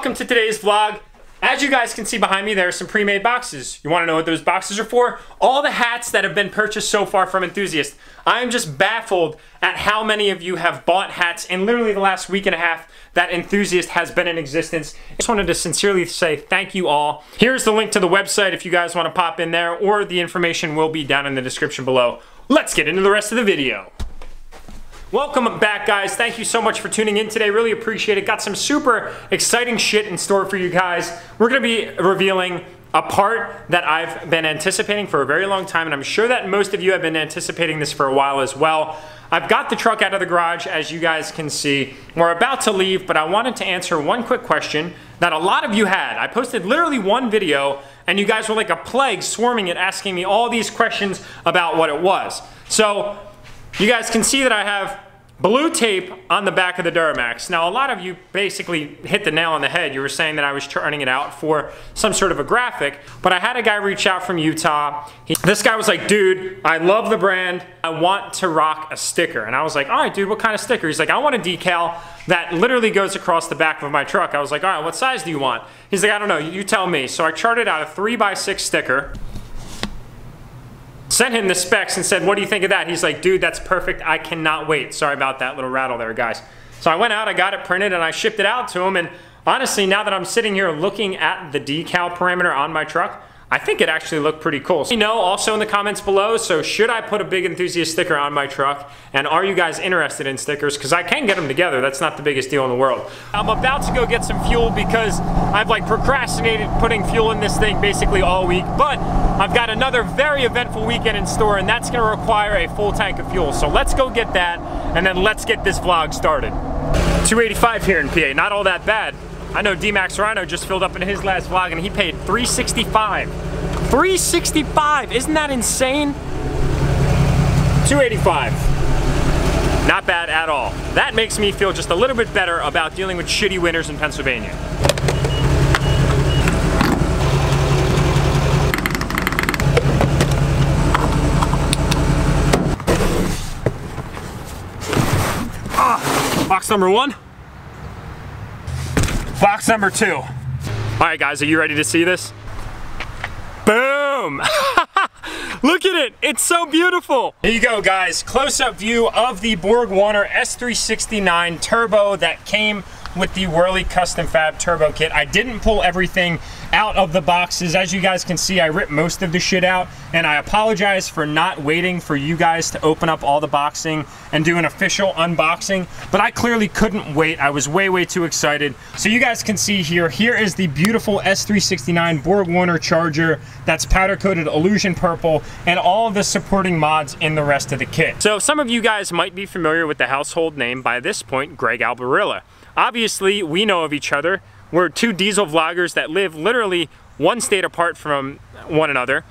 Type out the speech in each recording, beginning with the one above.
welcome to today's vlog. As you guys can see behind me, there are some pre-made boxes. You want to know what those boxes are for? All the hats that have been purchased so far from Enthusiast. I am just baffled at how many of you have bought hats in literally the last week and a half that Enthusiast has been in existence. I just wanted to sincerely say thank you all. Here's the link to the website if you guys want to pop in there, or the information will be down in the description below. Let's get into the rest of the video. Welcome back, guys. Thank you so much for tuning in today. Really appreciate it. Got some super exciting shit in store for you guys. We're gonna be revealing a part that I've been anticipating for a very long time, and I'm sure that most of you have been anticipating this for a while as well. I've got the truck out of the garage, as you guys can see. We're about to leave, but I wanted to answer one quick question that a lot of you had. I posted literally one video, and you guys were like a plague swarming it, asking me all these questions about what it was. So, you guys can see that I have blue tape on the back of the DURAMAX. Now, a lot of you basically hit the nail on the head. You were saying that I was turning it out for some sort of a graphic, but I had a guy reach out from Utah. This guy was like, dude, I love the brand. I want to rock a sticker. And I was like, all right, dude, what kind of sticker? He's like, I want a decal that literally goes across the back of my truck. I was like, all right, what size do you want? He's like, I don't know, you tell me. So I charted out a 3x6 sticker. Sent him the specs and said, what do you think of that? He's like, dude, that's perfect. I cannot wait. Sorry about that little rattle there, guys. So I went out, I got it printed, and I shipped it out to him. And honestly, now that I'm sitting here looking at the decal parameter on my truck, I think it actually looked pretty cool. Let me know also in the comments below, so should I put a big Enthusiast sticker on my truck? And are you guys interested in stickers? Because I can get them together. That's not the biggest deal in the world. I'm about to go get some fuel because I've like procrastinated putting fuel in this thing basically all week. But I've got another very eventful weekend in store, and that's gonna require a full tank of fuel. So let's go get that, and then let's get this vlog started. 285 here in PA, not all that bad. I know D-Max Rhino just filled up in his last vlog and he paid $365. $365, isn't that insane? 285. Not bad at all. That makes me feel just a little bit better about dealing with shitty winters in Pennsylvania. Box number one. Box number two. All right, guys, are you ready to see this? Boom! Look at it, it's so beautiful. Here you go, guys. Close-up view of the BorgWarner S369 Turbo that came with the Whirly Custom Fab Turbo Kit. I didn't pull everything out of the boxes. As you guys can see, I ripped most of the shit out, and I apologize for not waiting for you guys to open up all the boxing and do an official unboxing, but I clearly couldn't wait. I was way too excited. So you guys can see here is the beautiful S369 BorgWarner Charger that's powder-coated illusion purple, and all of the supporting mods in the rest of the kit. So some of you guys might be familiar with the household name by this point, Greg Albarilla. Obviously, we know of each other. We're two diesel vloggers that live literally one state apart from one another.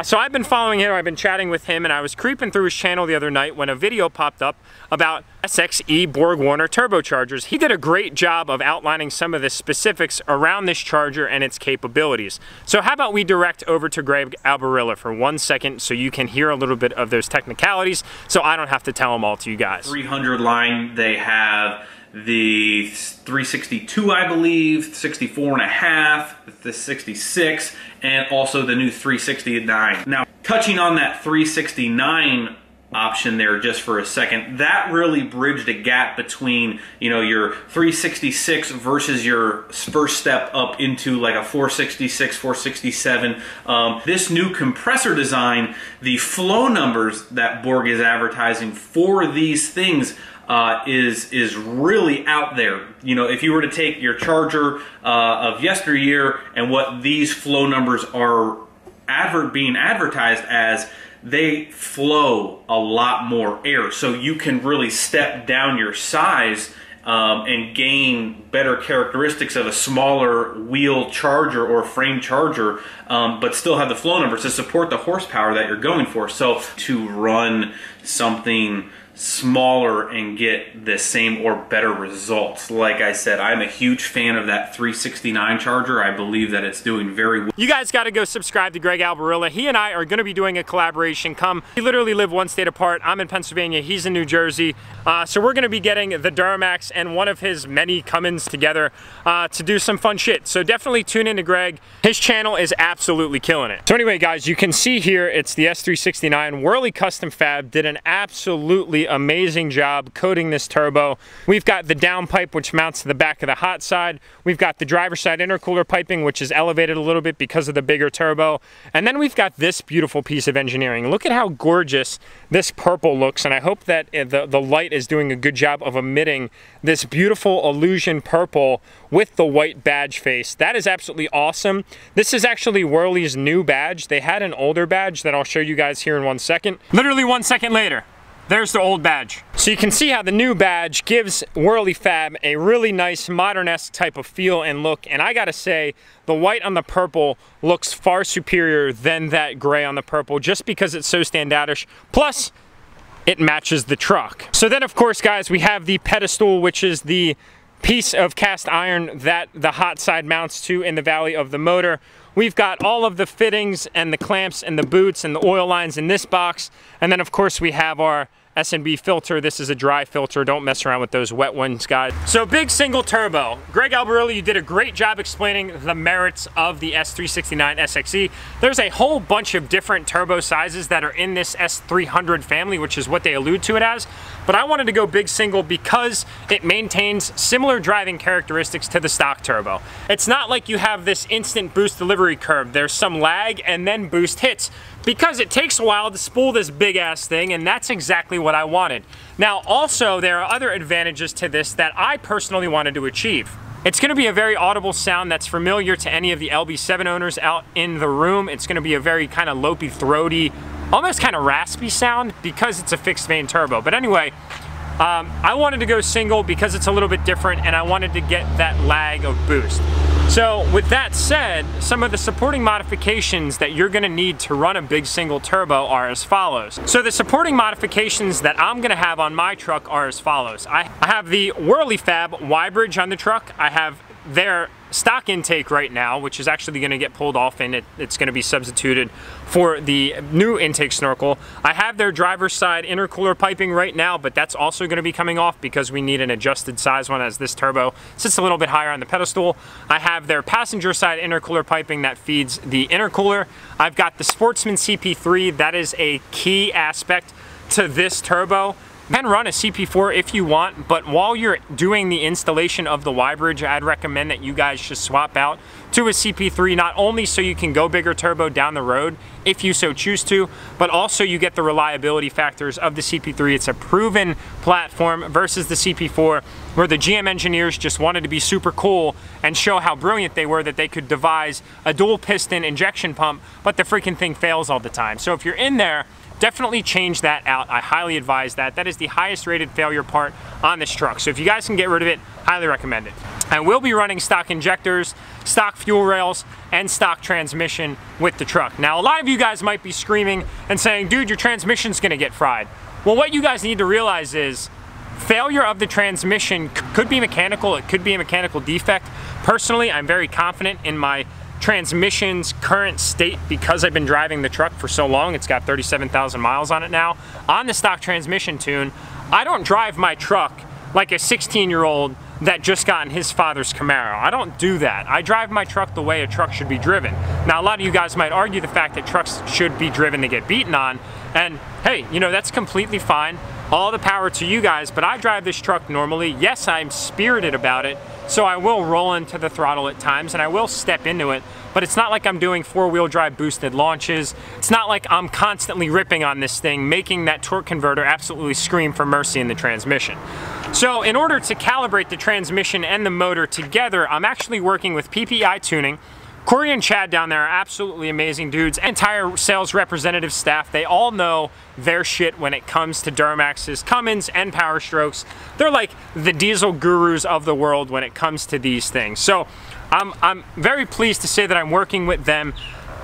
So I've been following him, I've been chatting with him, and I was creeping through his channel the other night when a video popped up about SXE BorgWarner turbochargers. He did a great job of outlining some of the specifics around this charger and its capabilities. So how about we direct over to Greg Albarilla for 1 second so you can hear a little bit of those technicalities so I don't have to tell them all to you guys. 300 line, they have the 362, I believe, 64.5, the 66, and also the new 369. Now, touching on that 369 option there just for a second, that really bridged a gap between, you know, your 366 versus your first step up into like a 466, 467. This new compressor design, the flow numbers that Borg is advertising for these things is really out there. You know, if you were to take your charger of yesteryear and what these flow numbers are being advertised as, they flow a lot more air. So you can really step down your size and gain better characteristics of a smaller wheel charger or frame charger, but still have the flow numbers to support the horsepower that you're going for. So to run something smaller and get the same or better results. Like I said, I'm a huge fan of that 369 charger. I believe that it's doing very well. You guys got to go subscribe to Greg Albarilla. He and I are going to be doing a collaboration. We literally live one state apart. I'm in Pennsylvania, he's in New Jersey. So we're going to be getting the DURAMAX and one of his many Cummins together to do some fun shit. So definitely tune in to Greg. His channel is absolutely killing it. So anyway, guys, you can see here it's the S369 Whirly Custom Fab did an absolutely amazing job coating this turbo. We've got the downpipe, which mounts to the back of the hot side. We've got the driver's side intercooler piping, which is elevated a little bit because of the bigger turbo. And then we've got this beautiful piece of engineering. Look at how gorgeous this purple looks, and I hope that the light is doing a good job of emitting this beautiful illusion purple with the white badge face. That is absolutely awesome. This is actually Whirly's new badge. They had an older badge that I'll show you guys here in 1 second. Literally 1 second later. There's the old badge. So you can see how the new badge gives Whirly Fab a really nice modern-esque type of feel and look, and I gotta say, the white on the purple looks far superior than that gray on the purple just because it's so standoutish. Plus, it matches the truck. So then, of course, guys, we have the pedestal, which is the piece of cast iron that the hot side mounts to in the valley of the motor. We've got all of the fittings and the clamps and the boots and the oil lines in this box. And then, of course, we have our S&B filter. This is a dry filter. Don't mess around with those wet ones, guys. So big single turbo. Greg Albarilla, you did a great job explaining the merits of the S369 SXE. There's a whole bunch of different turbo sizes that are in this S300 family, which is what they allude to it as. But I wanted to go big single because it maintains similar driving characteristics to the stock turbo. It's not like you have this instant boost delivery curve. There's some lag and then boost hits, because it takes a while to spool this big ass thing, and that's exactly what I wanted. Now also, there are other advantages to this that I personally wanted to achieve. It's going to be a very audible sound that's familiar to any of the LB7 owners out in the room. It's going to be a very kind of lopey, throaty, almost kind of raspy sound because it's a fixed vane turbo. But anyway, I wanted to go single because it's a little bit different, and I wanted to get that lag of boost. So with that said, some of the supporting modifications that you're gonna need to run a big single turbo are as follows. So the supporting modifications that I'm gonna have on my truck are as follows. I have the Whirly Fab Y-bridge on the truck. I have their stock intake right now, which is actually going to get pulled off, and it's going to be substituted for the new intake snorkel. I have their driver's side intercooler piping right now, but that's also going to be coming off because we need an adjusted size one, as this turbo sits a little bit higher on the pedestal. I have their passenger side intercooler piping that feeds the intercooler. I've got the Sportsman CP3. That is a key aspect to this turbo. You can run a CP4 if you want, but while you're doing the installation of the Y-bridge, I'd recommend that you guys just swap out to a CP3, not only so you can go bigger turbo down the road if you so choose to, but also you get the reliability factors of the CP3. It's a proven platform versus the CP4, where the GM engineers just wanted to be super cool and show how brilliant they were that they could devise a dual piston injection pump, but the freaking thing fails all the time. So if you're in there, definitely change that out. I highly advise that. That is the highest rated failure part on this truck. So if you guys can get rid of it, highly recommend it. I will be running stock injectors, stock fuel rails, and stock transmission with the truck. Now, a lot of you guys might be screaming and saying, dude, your transmission's gonna get fried. Well, what you guys need to realize is failure of the transmission could be mechanical. It could be a mechanical defect. Personally, I'm very confident in my transmission's current state because I've been driving the truck for so long. It's got 37,000 miles on it now. On the stock transmission tune, I don't drive my truck like a 16-year-old that just got in his father's Camaro. I don't do that. I drive my truck the way a truck should be driven. Now, a lot of you guys might argue the fact that trucks should be driven to get beaten on, and hey, you know, that's completely fine. All the power to you guys, but I drive this truck normally. Yes, I'm spirited about it, so I will roll into the throttle at times and I will step into it, but it's not like I'm doing four-wheel drive boosted launches. It's not like I'm constantly ripping on this thing, making that torque converter absolutely scream for mercy in the transmission. So in order to calibrate the transmission and the motor together, I'm actually working with PPI Tuning. Corey and Chad down there are absolutely amazing dudes. Entire sales representative staff, they all know their shit when it comes to DURAMAX's, Cummins, and Power Strokes. They're like the diesel gurus of the world when it comes to these things. So I'm very pleased to say that I'm working with them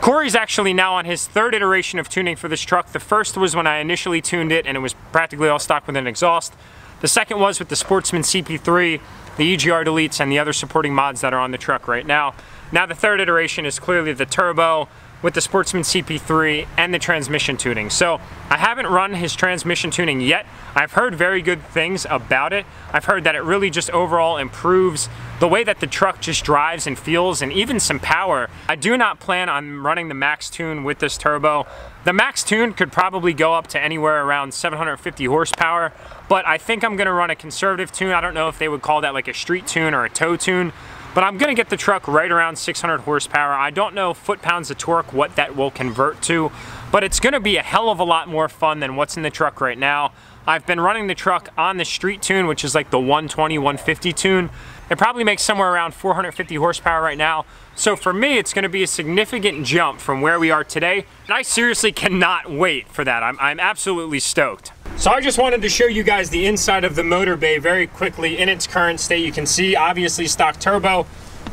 Corey's actually now on his third iteration of tuning for this truck. The first was when I initially tuned it and it was practically all stock with an exhaust. The second was with the Sportsman CP3, the EGR deletes, and the other supporting mods that are on the truck right now. Now the third iteration is clearly the turbo with the Sportsman CP3 and the transmission tuning. So I haven't run his transmission tuning yet. I've heard very good things about it. I've heard that it really just overall improves the way that the truck just drives and feels, and even some power. I do not plan on running the max tune with this turbo. The max tune could probably go up to anywhere around 750 horsepower, but I think I'm gonna run a conservative tune. I don't know if they would call that like a street tune or a tow tune, but I'm gonna get the truck right around 600 horsepower. I don't know foot-pounds of torque what that will convert to, but it's gonna be a hell of a lot more fun than what's in the truck right now. I've been running the truck on the street tune, which is like the 120, 150 tune. It probably makes somewhere around 450 horsepower right now. So for me, it's gonna be a significant jump from where we are today. And I seriously cannot wait for that. I'm absolutely stoked. So I just wanted to show you guys the inside of the motor bay very quickly in its current state. You can see obviously stock turbo,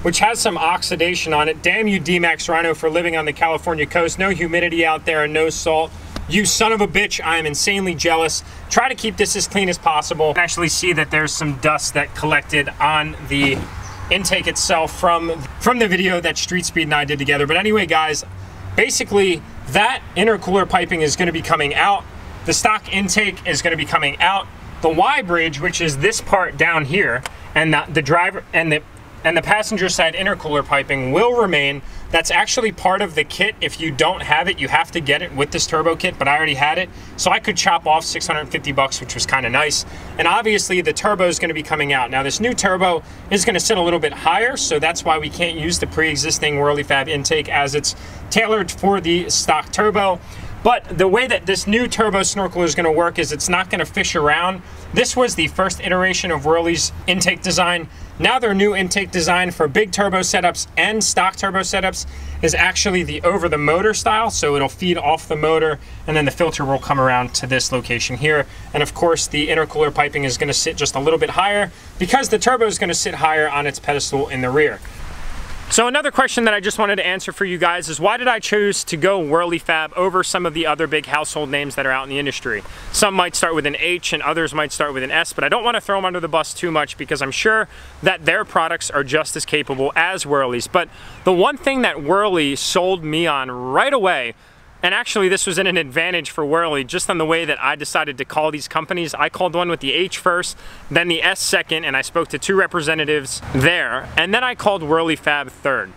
which has some oxidation on it. Damn you DURAMAX Rhino for living on the California coast. No humidity out there and no salt. You son of a bitch, I am insanely jealous. Try to keep this as clean as possible. You can actually see that there's some dust that collected on the intake itself from the video that Street Speed and I did together. But anyway, guys, basically that intercooler piping is gonna be coming out. The stock intake is gonna be coming out. The Y bridge, which is this part down here, and the driver and the passenger side intercooler piping will remain. That's actually part of the kit. If you don't have it, you have to get it with this turbo kit, but I already had it. So I could chop off 650 bucks, which was kind of nice. And obviously the turbo is gonna be coming out. Now this new turbo is gonna sit a little bit higher, so that's why we can't use the pre-existing WhirleyFab intake as it's tailored for the stock turbo. But the way that this new turbo snorkeler is gonna work is it's not gonna fish around. This was the first iteration of Whirly's intake design. Now their new intake design for big turbo setups and stock turbo setups is actually the over the motor style. So it'll feed off the motor and then the filter will come around to this location here. And of course the intercooler piping is gonna sit just a little bit higher because the turbo is gonna sit higher on its pedestal in the rear. So another question that I just wanted to answer for you guys is why did I choose to go WhirleyFab over some of the other big household names that are out in the industry? Some might start with an H and others might start with an S, but I don't want to throw them under the bus too much because I'm sure that their products are just as capable as Whirley's. But the one thing that Whirley sold me on right away, and actually this was an advantage for Whirley just on the way that I decided to call these companies. I called one with the H first, then the S second, and I spoke to 2 representatives there, and then I called WhirleyFab third.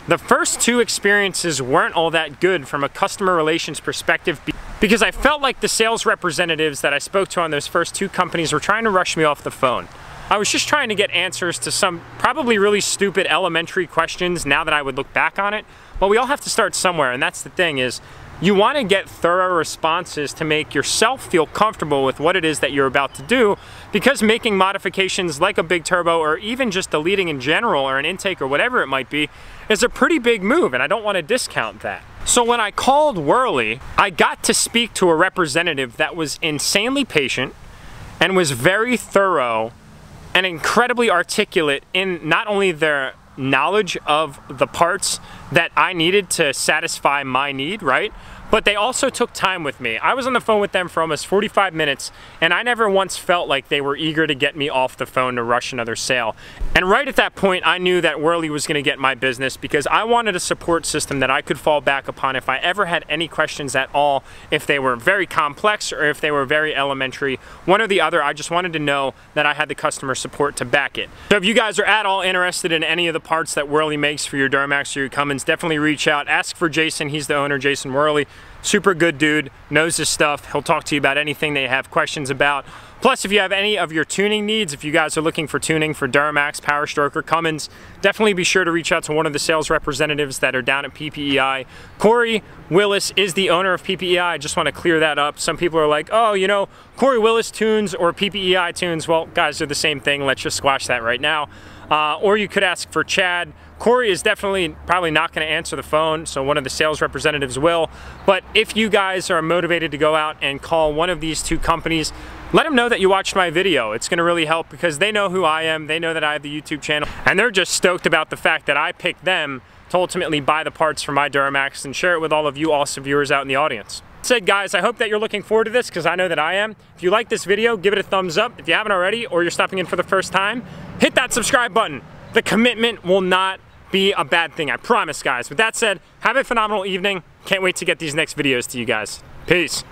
The first 2 experiences weren't all that good from a customer relations perspective because I felt like the sales representatives that I spoke to on those first 2 companies were trying to rush me off the phone. I was just trying to get answers to some probably really stupid elementary questions now that I would look back on it, but we all have to start somewhere, and that's the thing is, you want to get thorough responses to make yourself feel comfortable with what it is that you're about to do, because making modifications like a big turbo or even just deleting in general or an intake or whatever it might be is a pretty big move, and I don't want to discount that. So when I called Whirley, I got to speak to a representative that was insanely patient and was very thorough and incredibly articulate in not only their knowledge of the parts that I needed to satisfy my need, right? But they also took time with me. I was on the phone with them for almost 45 minutes, and I never once felt like they were eager to get me off the phone to rush another sale. And right at that point, I knew that Whirley was gonna get my business because I wanted a support system that I could fall back upon if I ever had any questions at all, if they were very complex or if they were very elementary. One or the other, I just wanted to know that I had the customer support to back it. So if you guys are at all interested in any of the parts that Whirley makes for your DURAMAX or your Cummins, definitely reach out. Ask for Jason, he's the owner, Jason Whirley. Super good dude, knows his stuff. He'll talk to you about anything that you have questions about. Plus, if you have any of your tuning needs, if you guys are looking for tuning for DURAMAX, Power Stroke, or Cummins, definitely be sure to reach out to one of the sales representatives that are down at PPEI. Corey Willis is the owner of PPEI. I just want to clear that up. Some people are like, oh, you know, Corey Willis tunes or PPEI tunes. Well, guys, they're the same thing. Let's just squash that right now. Or you could ask for Chad. Corey is definitely probably not going to answer the phone, so one of the sales representatives will. But if you guys are motivated to go out and call one of these 2 companies, let them know that you watched my video. It's going to really help because they know who I am, they know that I have the YouTube channel, and they're just stoked about the fact that I picked them to ultimately buy the parts for my DURAMAX and share it with all of you awesome viewers out in the audience. Said guys, I hope that you're looking forward to this because I know that I am. If you like this video, give it a thumbs up. If you haven't already or you're stopping in for the first time, hit that subscribe button. The commitment will not be a bad thing, I promise guys. With that said, have a phenomenal evening. Can't wait to get these next videos to you guys. Peace.